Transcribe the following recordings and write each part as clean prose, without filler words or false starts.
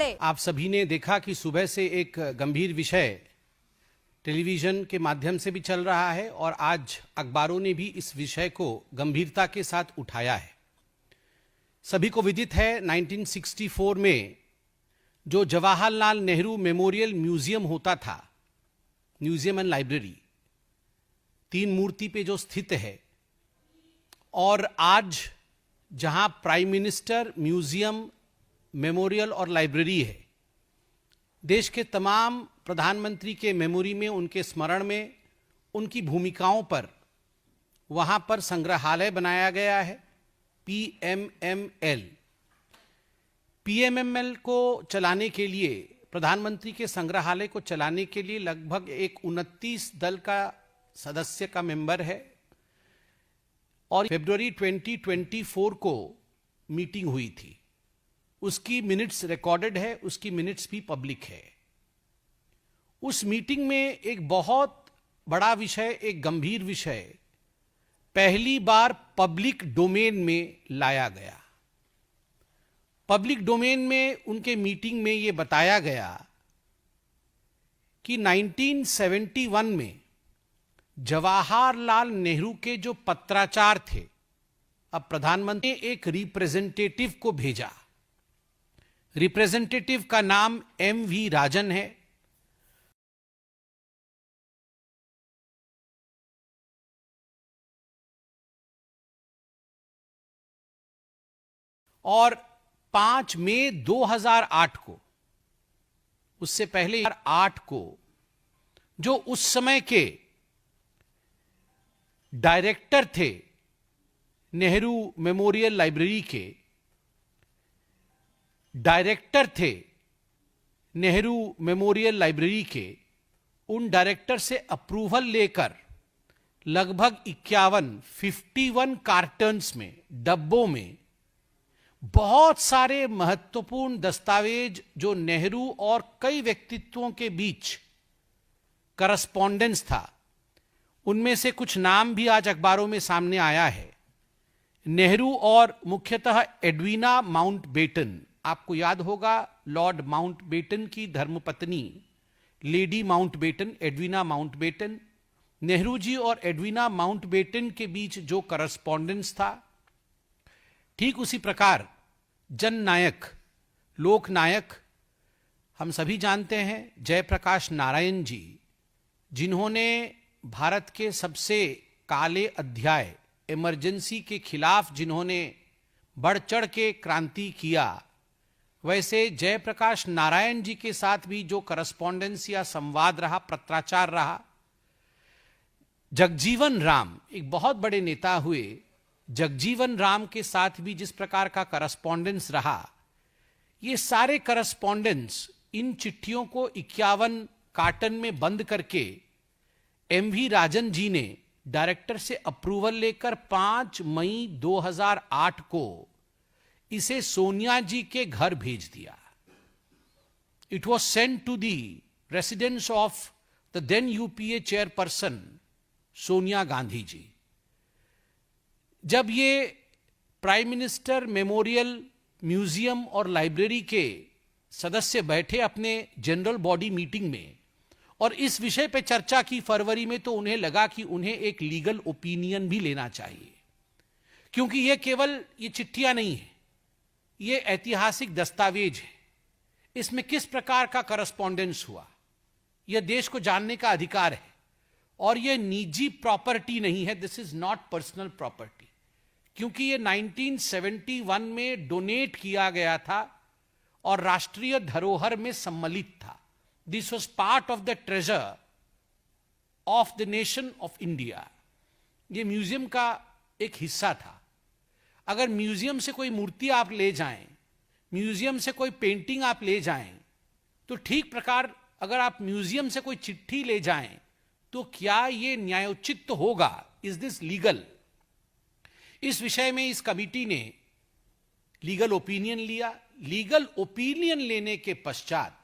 पहले। आप सभी ने देखा कि सुबह से एक गंभीर विषय टेलीविजन के माध्यम से भी चल रहा है और आज अखबारों ने भी इस विषय को गंभीरता के साथ उठाया है। सभी को विदित है 1964 में जो जवाहरलाल नेहरू मेमोरियल म्यूजियम होता था, म्यूजियम एंड लाइब्रेरी, 3 मूर्ति पे जो स्थित है, और आज जहां प्राइम मिनिस्टर म्यूजियम, मेमोरियल और लाइब्रेरी है, देश के तमाम प्रधानमंत्री के मेमोरी में, उनके स्मरण में, उनकी भूमिकाओं पर वहां पर संग्रहालय बनाया गया है, पीएमएमएल। पीएमएमएल को चलाने के लिए, प्रधानमंत्री के संग्रहालय को चलाने के लिए लगभग एक 29 दल का सदस्य का मेंबर है और फरवरी 2024 को मीटिंग हुई थी। उसकी मिनट्स रिकॉर्डेड है, उसकी मिनट्स भी पब्लिक है। उस मीटिंग में एक बहुत बड़ा विषय, एक गंभीर विषय पहली बार पब्लिक डोमेन में लाया गया। पब्लिक डोमेन में उनके मीटिंग में यह बताया गया कि 1971 में जवाहरलाल नेहरू के जो पत्राचार थे, अब प्रधानमंत्री ने एक रिप्रेजेंटेटिव को भेजा। रिप्रेजेंटेटिव का नाम एम.वी. राजन है। और 5 मई 2008 को, उससे पहले 8 को, जो उस समय के डायरेक्टर थे नेहरू मेमोरियल लाइब्रेरी के, डायरेक्टर थे नेहरू मेमोरियल लाइब्रेरी के, उन डायरेक्टर से अप्रूवल लेकर लगभग 51 कार्टन्स में, डब्बों में बहुत सारे महत्वपूर्ण दस्तावेज जो नेहरू और कई व्यक्तित्वों के बीच करस्पॉन्डेंस था, उनमें से कुछ नाम भी आज अखबारों में सामने आया है। नेहरू और मुख्यतः एडवीना माउंटबेटन, आपको याद होगा लॉर्ड माउंटबेटन की धर्मपत्नी lady Mountbatten, Edwina Mountbatten, Nehru ji और एडवीना माउंटबेटन के बीच जो करस्पॉन्डेंस था, ठीक उसी प्रकार जननायक, लोकनायक, हम सभी जानते हैं जयप्रकाश नारायण जी, जिन्होंने भारत के सबसे काले अध्याय, इमरजेंसी के खिलाफ जिन्होंने बढ़ चढ़ के क्रांति किया, वैसे जयप्रकाश नारायण जी के साथ भी जो करस्पॉन्डेंस या संवाद रहा, पत्राचार रहा। जगजीवन राम, एक बहुत बड़े नेता हुए, जगजीवन राम के साथ भी जिस प्रकार का करस्पॉन्डेंस रहा, ये सारे करस्पॉन्डेंस, इन चिट्ठियों को 51 कार्टन में बंद करके एम.वी. राजन जी ने डायरेक्टर से अप्रूवल लेकर 5 मई 2008 को इसे सोनिया जी के घर भेज दिया। It was sent to the residence of the then UPA chairperson Sonia Gandhi ji. जब ये प्राइम मिनिस्टर मेमोरियल, म्यूजियम और लाइब्रेरी के सदस्य बैठे अपने जनरल बॉडी मीटिंग में और इस विषय पे चर्चा की फरवरी में, तो उन्हें लगा कि उन्हें एक लीगल ओपिनियन भी लेना चाहिए, क्योंकि ये केवल ये चिट्ठियां नहीं है, ये ऐतिहासिक दस्तावेज है। इसमें किस प्रकार का करस्पॉन्डेंस हुआ, यह देश को जानने का अधिकार है और यह निजी प्रॉपर्टी नहीं है। This is not personal property, क्योंकि यह 1971 में डोनेट किया गया था और राष्ट्रीय धरोहर में सम्मिलित था। This was part of the treasure of the nation of India. यह म्यूजियम का एक हिस्सा था। अगर म्यूजियम से कोई मूर्ति आप ले जाएं, म्यूजियम से कोई पेंटिंग आप ले जाएं, तो ठीक प्रकार अगर आप म्यूजियम से कोई चिट्ठी ले जाएं, तो क्या यह न्यायोचित होगा? Is this legal? इस विषय में इस कमिटी ने लीगल ओपिनियन लिया। लीगल ओपिनियन लेने के पश्चात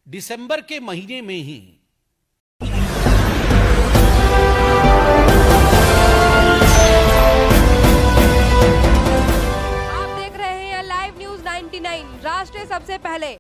दिसंबर के महीने में ही आप देख रहे हैं लाइव न्यूज 99, राष्ट्र सबसे पहले।